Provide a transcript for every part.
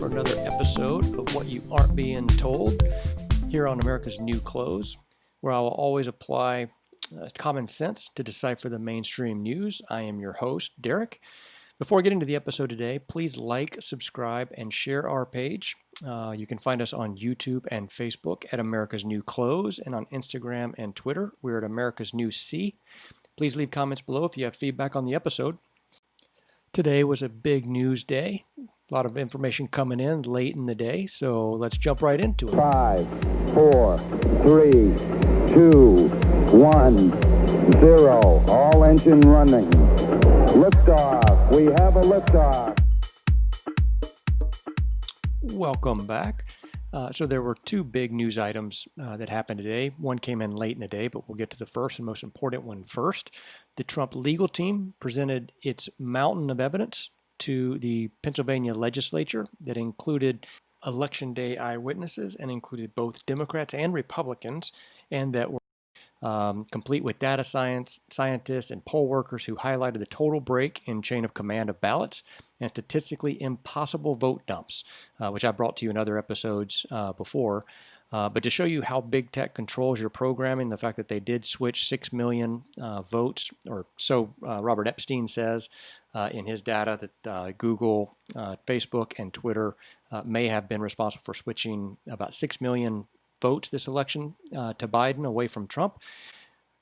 for another episode of What You Aren't Being Told here on America's New Clothes, where I will always apply common sense to decipher the mainstream news. I am your host, Derek. Before getting to the episode today, please like, subscribe, and share our page. You can find us on YouTube and Facebook at America's New Clothes, and on Instagram and Twitter, we're at America's New C. Please leave comments below if you have feedback on the episode. Today was a big news day. A lot of information coming in late in the day, so let's jump right into it. 5, 4, 3, 2, 1, 0. All engine running. Liftoff. We have a liftoff. Welcome back. So there were two big news items that happened today. One came in late in the day, but we'll get to the first and most important one first. The Trump legal team presented its mountain of evidence to the Pennsylvania legislature that included election day eyewitnesses and included both Democrats and Republicans, and that were complete with data scientists and poll workers who highlighted the total break in chain of command of ballots and statistically impossible vote dumps, which I brought to you in other episodes before. But to show you how big tech controls your programming, the fact that they did switch 6 million votes, or so Robert Epstein says in his data, that Google, Facebook, and Twitter may have been responsible for switching about 6 million votes this election to Biden away from Trump.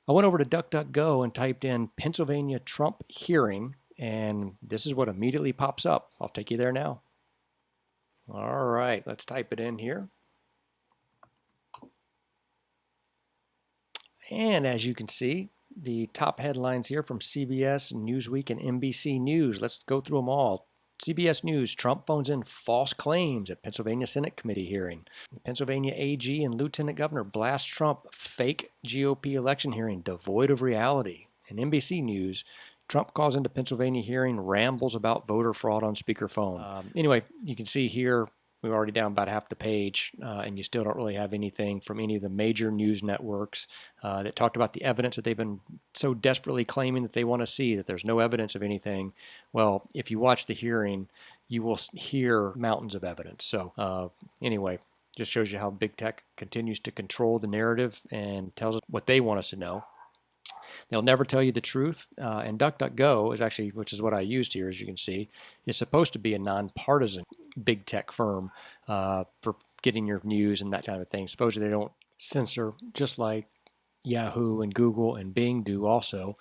I went over to DuckDuckGo and typed in Pennsylvania Trump hearing, and this is what immediately pops up. I'll take you there now. All right, let's type it in here. And as you can see, the top headlines here from CBS, Newsweek, and NBC News. Let's go through them all. CBS News, Trump phones in false claims at Pennsylvania Senate committee hearing. Pennsylvania AG and Lieutenant Governor blast Trump fake GOP election hearing devoid of reality. And NBC News, Trump calls into Pennsylvania hearing, rambles about voter fraud on speakerphone. Anyway, you can see here, we're already down about half the page, and you still don't really have anything from any of the major news networks that talked about the evidence that they've been so desperately claiming that they want to see, that there's no evidence of anything. Well, if you watch the hearing, you will hear mountains of evidence. So anyway, just shows you how big tech continues to control the narrative and tells us what they want us to know. They'll never tell you the truth, and DuckDuckGo is actually, which is what I used here, as you can see, is supposed to be a nonpartisan big tech firm for getting your news and that kind of thing. Supposedly they don't censor, just like Yahoo and Google and Bing do also.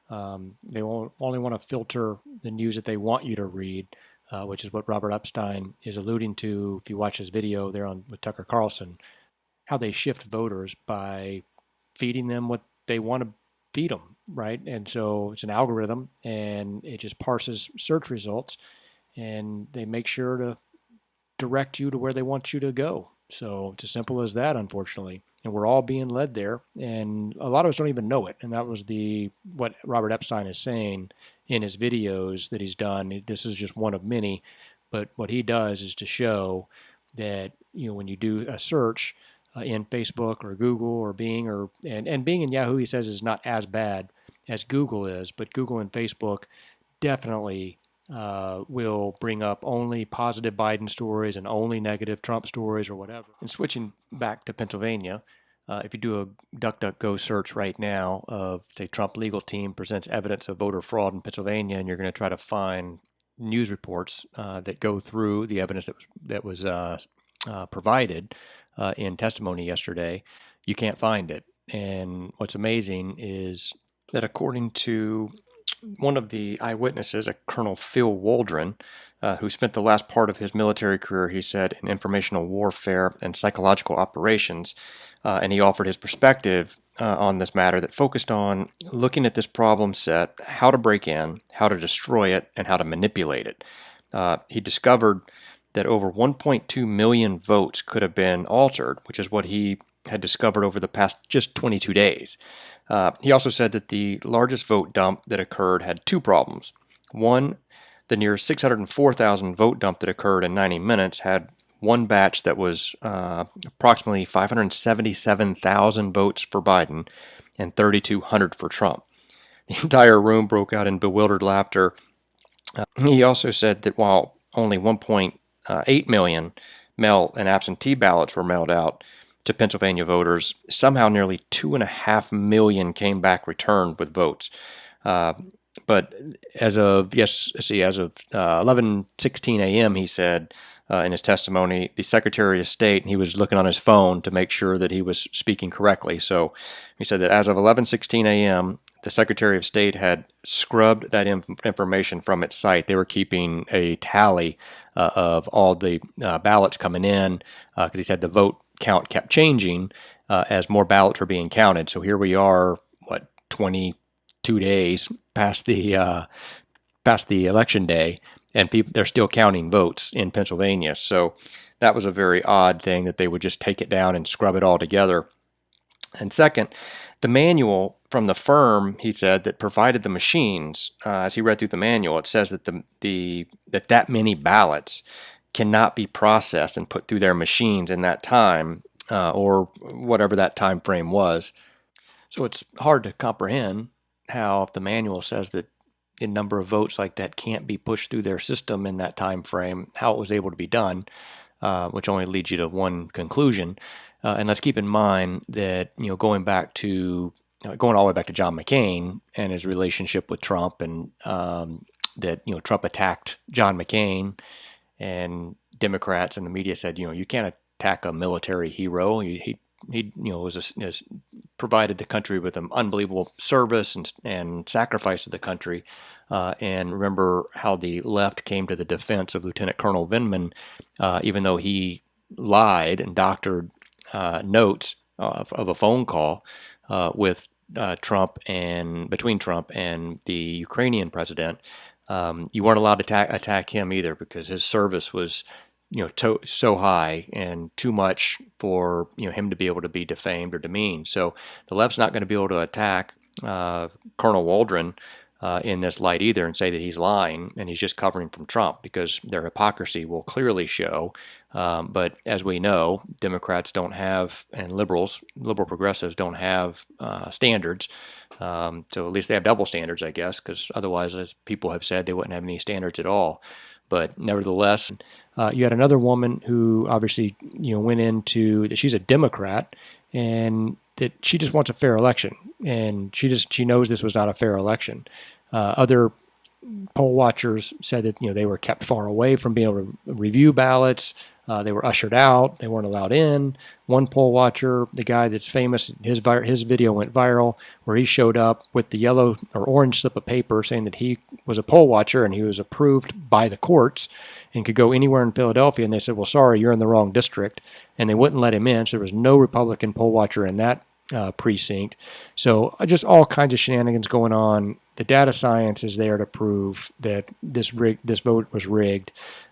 They only want to filter the news that they want you to read, which is what Robert Epstein is alluding to if you watch his video there with Tucker Carlson, how they shift voters by feeding them what they want to feed them, right? And so it's an algorithm, and it just parses search results, and they make sure to direct you to where they want you to go. So it's as simple as that, unfortunately. And we're all being led there, and a lot of us don't even know it. And that was what Robert Epstein is saying in his videos that he's done. This is just one of many, but what he does is to show that, when you do a search in Facebook or Google or Bing, and Bing and Yahoo, he says, is not as bad as Google is, but Google and Facebook definitely will bring up only positive Biden stories and only negative Trump stories or whatever. And switching back to Pennsylvania, if you do a DuckDuckGo search right now of, say, Trump legal team presents evidence of voter fraud in Pennsylvania, and you're going to try to find news reports that go through the evidence that was provided in testimony yesterday, you can't find it. And what's amazing is that according to one of the eyewitnesses, a Colonel Phil Waldron, who spent the last part of his military career, he said, in informational warfare and psychological operations, and he offered his perspective on this matter that focused on looking at this problem set, how to break in, how to destroy it, and how to manipulate it. He discovered that over 1.2 million votes could have been altered, which is what he had discovered over the past just 22 days. He also said that the largest vote dump that occurred had two problems. One, the near 604,000 vote dump that occurred in 90 minutes had one batch that was approximately 577,000 votes for Biden and 3,200 for Trump. The entire room broke out in bewildered laughter. He also said that while only 8 million mail and absentee ballots were mailed out to Pennsylvania voters. Somehow nearly 2.5 million came back returned with votes. But as of 11:16 a.m., he said in his testimony, the Secretary of State, he was looking on his phone to make sure that he was speaking correctly. So he said that as of 11:16 a.m., the Secretary of State had scrubbed that information from its site. They were keeping a tally of all the ballots coming in because he said the vote count kept changing as more ballots were being counted. So here we are, 22 days past the election day, and they're still counting votes in Pennsylvania. So that was a very odd thing that they would just take it down and scrub it all together. And second, the manual from the firm, he said, that provided the machines, as he read through the manual, it says that that many ballots cannot be processed and put through their machines in that time, or whatever that time frame was. So it's hard to comprehend how, if the manual says that a number of votes like that can't be pushed through their system in that time frame, how it was able to be done, which only leads you to one conclusion. And let's keep in mind that, going all the way back to John McCain and his relationship with Trump, and that Trump attacked John McCain, and Democrats and the media said, you can't attack a military hero. He was provided the country with an unbelievable service and sacrifice to the country. And remember how the left came to the defense of Lieutenant Colonel Vindman, even though he lied and doctored notes of a phone call with Trump and between Trump and the Ukrainian president. You weren't allowed to attack him either, because his service was so high and too much for him to be able to be defamed or demeaned. So the left's not going to be able to attack Colonel Waldron in this light either and say that he's lying and he's just covering from Trump, because their hypocrisy will clearly show. But as we know, Democrats don't have, and liberal progressives don't have standards. So at least they have double standards, I guess, because otherwise, as people have said, they wouldn't have any standards at all. But nevertheless, you had another woman who obviously went into that she's a Democrat, and that she just wants a fair election, and she knows this was not a fair election. Other poll watchers said that they were kept far away from being able to review ballots. They were ushered out. They weren't allowed in. One poll watcher, the guy that's famous, his video went viral, where he showed up with the yellow or orange slip of paper saying that he was a poll watcher and he was approved by the courts and could go anywhere in Philadelphia. And they said, well, sorry, you're in the wrong district. And they wouldn't let him in. So there was no Republican poll watcher in that precinct. So just all kinds of shenanigans going on. The data science is there to prove that this vote was rigged.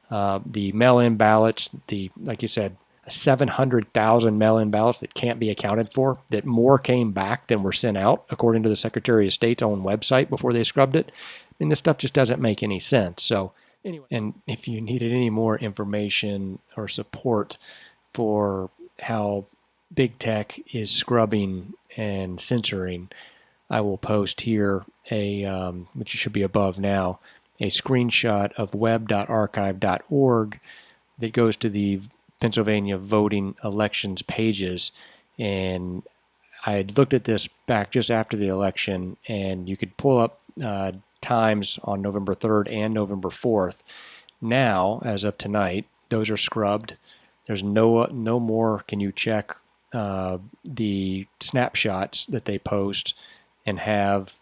The mail-in ballots, like you said, 700,000 mail-in ballots that can't be accounted for, that more came back than were sent out, according to the Secretary of State's own website before they scrubbed it. I mean, this stuff just doesn't make any sense. So anyway, and if you needed any more information or support for how big tech is scrubbing and censoring, I will post here which should be above now, a screenshot of web.archive.org that goes to the Pennsylvania voting elections pages. And I had looked at this back just after the election, and you could pull up times on November 3rd and November 4th. Now, as of tonight, those are scrubbed. There's no more can you check the snapshots that they post and have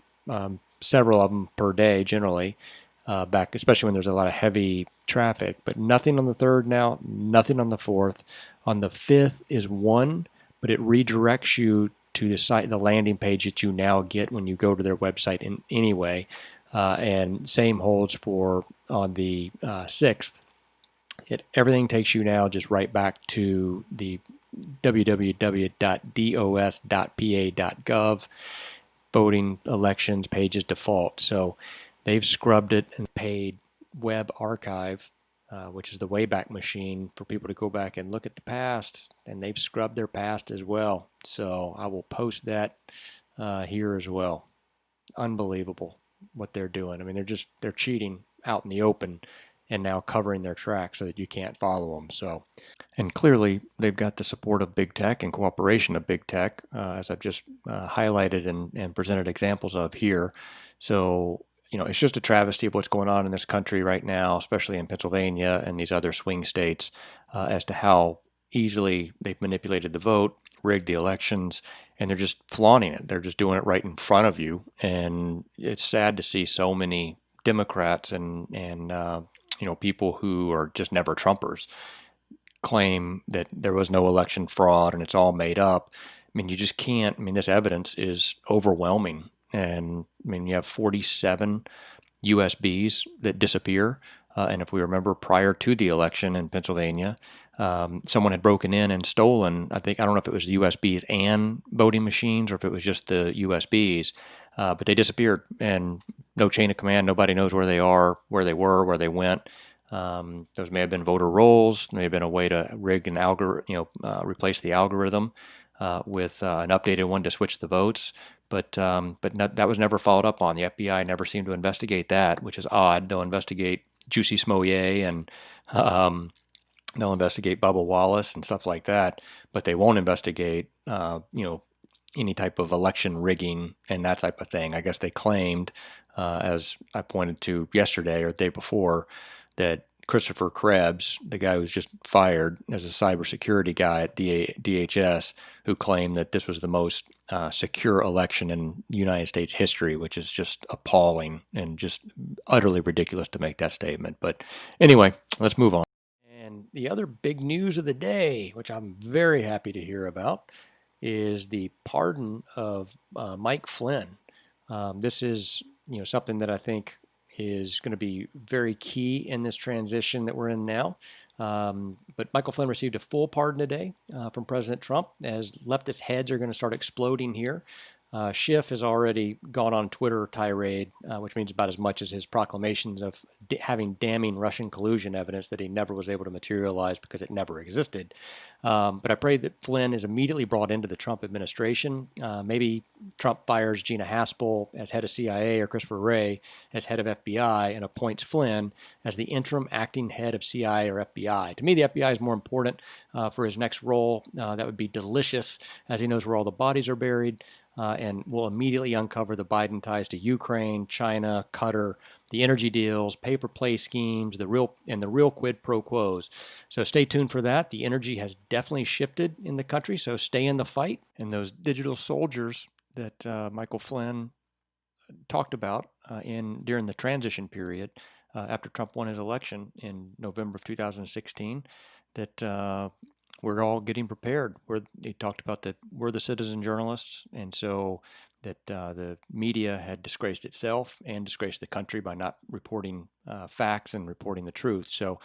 several of them per day generally, back, especially when there's a lot of heavy traffic. But nothing on the 3rd now, nothing on the 4th. On the 5th is one, but it redirects you to the site, the landing page that you now get when you go to their website in anyway. And same holds for on the 6th. Everything takes you now just right back to the www.dos.pa.gov voting elections pages default. So they've scrubbed it and paid Web Archive, which is the Wayback Machine, for people to go back and look at the past, and they've scrubbed their past as well. So I will post that here as well. Unbelievable what they're doing. I mean, they're cheating out in the open, and now covering their tracks so that you can't follow them. So, and clearly they've got the support of big tech and cooperation of big tech, as I've just highlighted and presented examples of here. So, it's just a travesty of what's going on in this country right now, especially in Pennsylvania and these other swing states, as to how easily they've manipulated the vote, rigged the elections, and they're just flaunting it. They're just doing it right in front of you. And it's sad to see so many Democrats and people who are just never Trumpers claim that there was no election fraud and it's all made up. I mean, you just can't. I mean, this evidence is overwhelming. And I mean, you have 47 USBs that disappear. And if we remember, prior to the election in Pennsylvania, someone had broken in and stolen, I don't know if it was the USBs and voting machines or if it was just the USBs, but they disappeared and no chain of command. Nobody knows where they are, where they were, where they went. Those may have been voter rolls, may have been a way to rig an algorithm, replace the algorithm with an updated one to switch the votes. But that was never followed up on. The FBI never seemed to investigate that, which is odd. They'll investigate Juicy Smollett and they'll investigate Bubba Wallace and stuff like that, but they won't investigate, any type of election rigging and that type of thing. I guess they claimed, as I pointed to yesterday or the day before, that Christopher Krebs, the guy who was just fired as a cybersecurity guy at DHS, who claimed that this was the most secure election in United States history, which is just appalling and just utterly ridiculous to make that statement. But anyway, let's move on. And the other big news of the day, which I'm very happy to hear about, is the pardon of Mike Flynn. This is something that I think is going to be very key in this transition that we're in now. But Michael Flynn received a full pardon today from President Trump, as leftist heads are going to start exploding here. Schiff has already gone on Twitter tirade, which means about as much as his proclamations of having damning Russian collusion evidence that he never was able to materialize because it never existed. But I pray that Flynn is immediately brought into the Trump administration. Maybe Trump fires Gina Haspel as head of CIA or Christopher Wray as head of FBI and appoints Flynn as the interim acting head of CIA or FBI. To me, the FBI is more important for his next role. That would be delicious, as he knows where all the bodies are buried. And will immediately uncover the Biden ties to Ukraine, China, Qatar, the energy deals, pay-for-play schemes, the real quid pro quos. So stay tuned for that. The energy has definitely shifted in the country, so stay in the fight. And those digital soldiers that Michael Flynn talked about during the transition period after Trump won his election in November of 2016, that we're all getting prepared. He talked about that we're the citizen journalists, and so that the media had disgraced itself and disgraced the country by not reporting facts and reporting the truth. So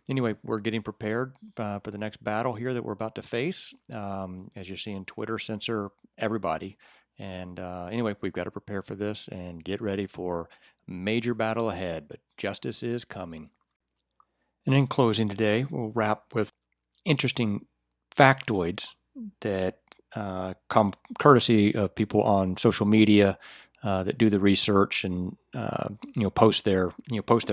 anyway, we're getting prepared for the next battle here that we're about to face. As you're seeing, Twitter censor everybody. And anyway, we've got to prepare for this and get ready for major battle ahead, but justice is coming. And in closing today, we'll wrap with interesting factoids that come courtesy of people on social media that do the research and post their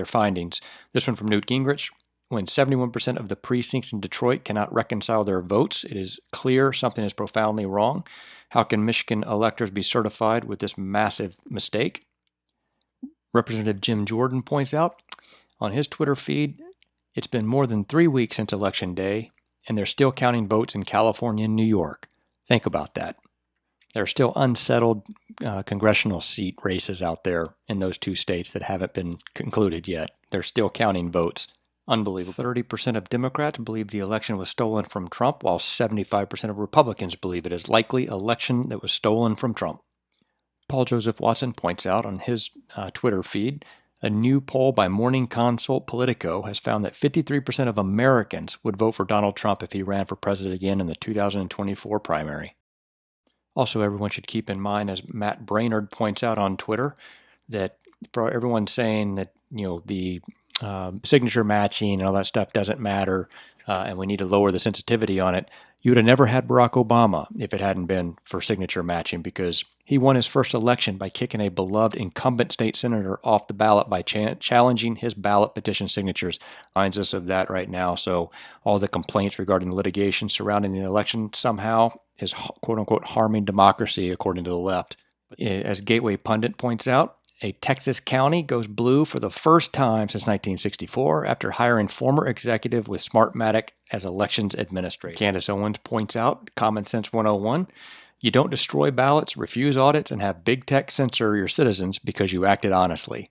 findings. This one from Newt Gingrich: when 71% of the precincts in Detroit cannot reconcile their votes, it is clear something is profoundly wrong. How can Michigan electors be certified with this massive mistake? Representative Jim Jordan points out on his Twitter feed, it's been more than 3 weeks since Election Day, and they're still counting votes in California and New York. Think about that. There are still unsettled congressional seat races out there in those two states that haven't been concluded yet. They're still counting votes. Unbelievable. 30% of Democrats believe the election was stolen from Trump, while 75% of Republicans believe it is likely election that was stolen from Trump. Paul Joseph Watson points out on his Twitter feed, a new poll by Morning Consult Politico has found that 53% of Americans would vote for Donald Trump if he ran for president again in the 2024 primary. Also, everyone should keep in mind, as Matt Brainerd points out on Twitter, that for everyone saying that the signature matching and all that stuff doesn't matter, and we need to lower the sensitivity on it. You would have never had Barack Obama if it hadn't been for signature matching, because he won his first election by kicking a beloved incumbent state senator off the ballot by challenging his ballot petition signatures. Reminds us of that right now. So all the complaints regarding the litigation surrounding the election somehow is quote-unquote harming democracy, according to the left. As Gateway Pundit points out, a Texas county goes blue for the first time since 1964 after hiring former executive with Smartmatic as elections administrator. Candace Owens points out, Common Sense 101, you don't destroy ballots, refuse audits, and have big tech censor your citizens because you acted honestly.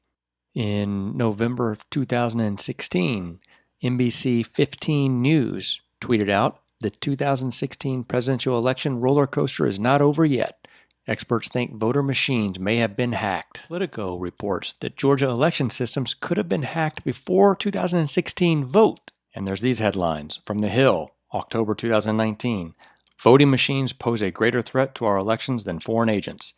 In November of 2016, NBC 15 News tweeted out, the 2016 presidential election roller coaster is not over yet. Experts think voter machines may have been hacked. Politico reports that Georgia election systems could have been hacked before 2016 vote. And there's these headlines. From The Hill, October 2019. Voting machines pose a greater threat to our elections than foreign agents.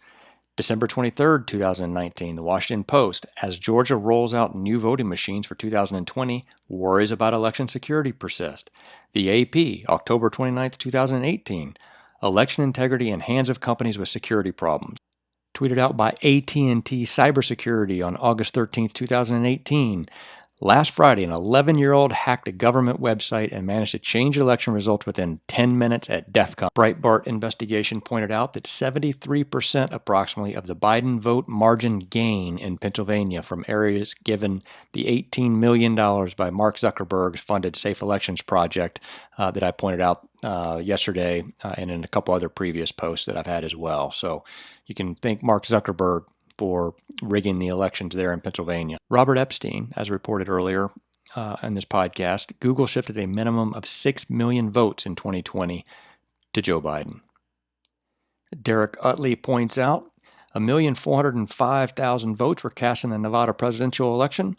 December 23, 2019, The Washington Post. As Georgia rolls out new voting machines for 2020, worries about election security persist. The AP, October 29, 2018. Election integrity in hands of companies with security problems. Tweeted out by AT&T Cybersecurity on August 13, 2018. Last Friday, an 11-year-old hacked a government website and managed to change election results within 10 minutes at DEF CON. Breitbart investigation pointed out that 73% approximately of the Biden vote margin gain in Pennsylvania from areas given the $18 million by Mark Zuckerberg's funded Safe Elections project that I pointed out yesterday and in a couple other previous posts that I've had as well. So you can thank Mark Zuckerberg for rigging the elections there in Pennsylvania. Robert Epstein, as reported earlier in this podcast, Google shifted a minimum of 6 million votes in 2020 to Joe Biden. Derek Utley points out 1,405,000 votes were cast in the Nevada presidential election,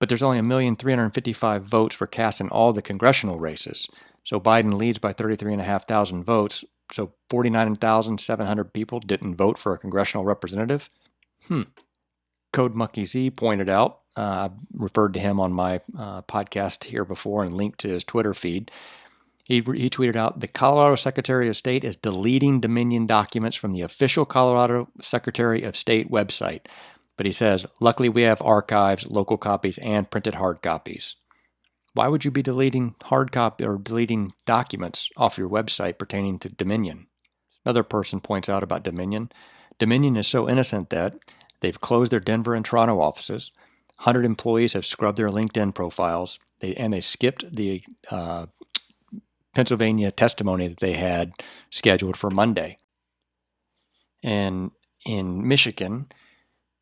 but there's only 1,355,000 votes were cast in all the congressional races. So Biden leads by 33,500 votes. So 49,700 people didn't vote for a congressional representative. Code Monkey Z pointed out, I referred to him on my podcast here before and linked to his Twitter feed. He tweeted out, the Colorado Secretary of State is deleting Dominion documents from the official Colorado Secretary of State website. But he says, luckily we have archives, local copies, and printed hard copies. Why would you be deleting hard copy or deleting documents off your website pertaining to Dominion? Another person points out about Dominion. Dominion is so innocent that they've closed their Denver and Toronto offices. 100 employees have scrubbed their LinkedIn profiles. They skipped the Pennsylvania testimony that they had scheduled for Monday. And in Michigan,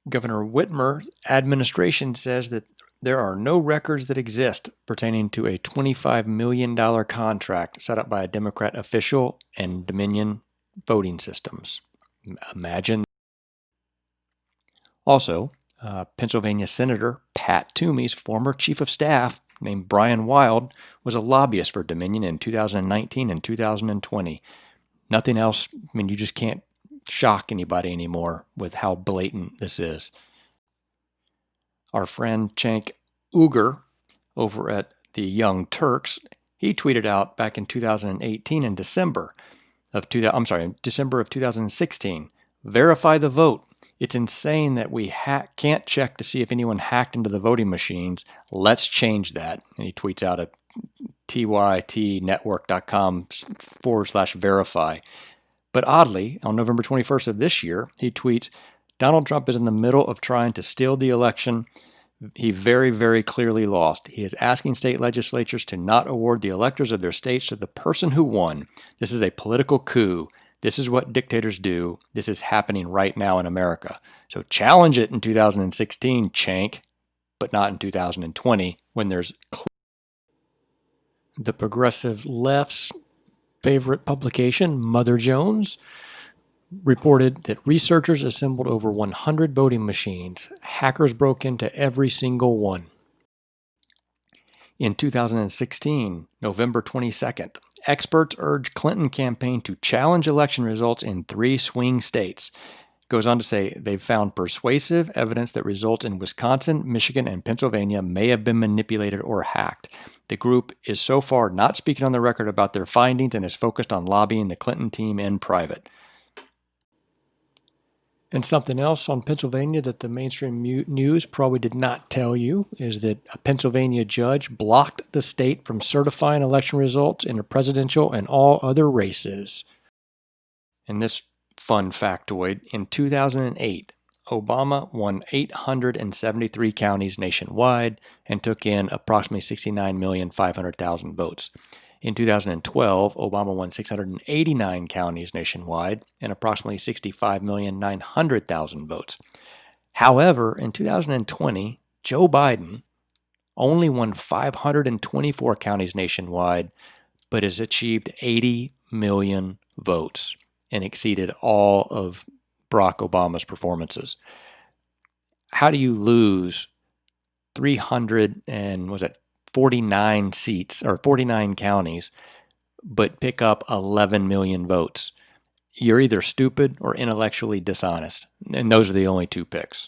Governor Whitmer's administration says that there are no records that exist pertaining to a $25 million contract set up by a Democrat official and Dominion voting systems. Imagine. Also, Pennsylvania Senator Pat Toomey's former chief of staff, named Brian Wild, was a lobbyist for Dominion in 2019 and 2020. Nothing else, you just can't shock anybody anymore with how blatant this is. Our friend Cenk Uygur over at the Young Turks, he tweeted out back in 2018 in December of 2016, verify the vote. It's insane that we can't check to see if anyone hacked into the voting machines. Let's change that. And he tweets out at tytnetwork.com/verify. But oddly, on November 21st of this year, he tweets, Donald Trump is in the middle of trying to steal the election. He very, very clearly lost. He is asking state legislatures to not award the electors of their states to the person who won. This is a political coup. This is what dictators do. This is happening right now in America. So challenge it in 2016, Cenk, but not in 2020 when there's the progressive left's favorite publication, Mother Jones, reported that researchers assembled over 100 voting machines. Hackers broke into every single one. In 2016, November 22nd, experts urged Clinton campaign to challenge election results in 3 swing states. Goes on to say they've found persuasive evidence that results in Wisconsin, Michigan, and Pennsylvania may have been manipulated or hacked. The group is so far not speaking on the record about their findings and is focused on lobbying the Clinton team in private. And something else on Pennsylvania that the mainstream news probably did not tell you is that a Pennsylvania judge blocked the state from certifying election results in the presidential and all other races. And this fun factoid, in 2008, Obama won 873 counties nationwide and took in approximately 69,500,000 votes. In 2012, Obama won 689 counties nationwide and approximately 65,900,000 votes. However, in 2020, Joe Biden only won 524 counties nationwide, but has achieved 80 million votes and exceeded all of Barack Obama's performances. How do you lose 49 seats or 49 counties, but pick up 11 million votes? You're either stupid or intellectually dishonest, and those are the only two picks.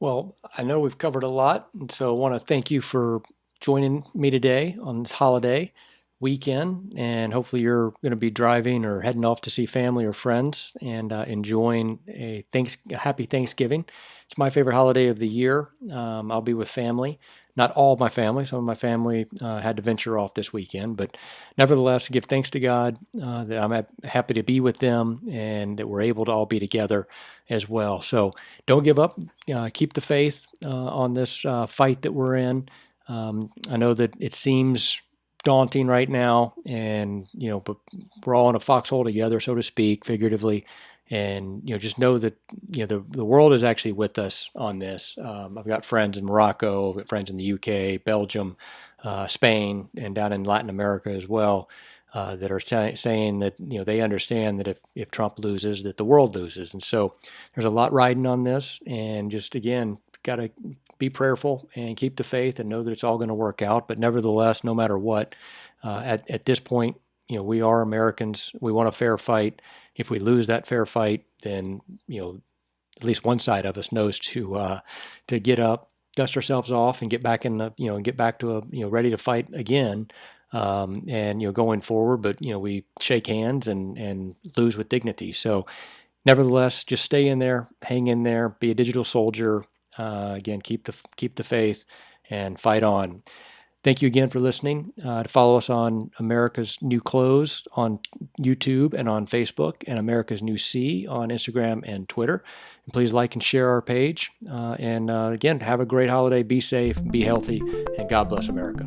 Well, I know we've covered a lot, and so I want to thank you for joining me today on this holiday weekend, and hopefully you're going to be driving or heading off to see family or friends and enjoying a happy Thanksgiving. It's my favorite holiday of the year. I'll be with family. Not all of my family. Some of my family had to venture off this weekend, but nevertheless, give thanks to God that I'm happy to be with them and that we're able to all be together as well. So don't give up. Keep the faith on this fight that we're in. I know that it seems daunting right now, and but we're all in a foxhole together, so to speak, figuratively. And just know that the world is actually with us on this. I've got friends in Morocco, I've got friends in the UK, Belgium, Spain, and down in Latin America as well, that are saying that they understand that if Trump loses, that the world loses. And so there's a lot riding on this, and just again, got to be prayerful and keep the faith and know that it's all going to work out. But nevertheless, no matter what, at this point, we are Americans. We want a fair fight. If we lose that fair fight, then at least one side of us knows to get up, dust ourselves off, and get back in the and get back to ready to fight again, and going forward. But we shake hands and lose with dignity. So nevertheless, just stay in there, hang in there, be a digital soldier. Again, keep the faith and fight on. Thank you again for listening. To follow us on America's New Clothes on YouTube and on Facebook, and America's New C on Instagram and Twitter. And please like and share our page. And again, have a great holiday. Be safe, be healthy, and God bless America.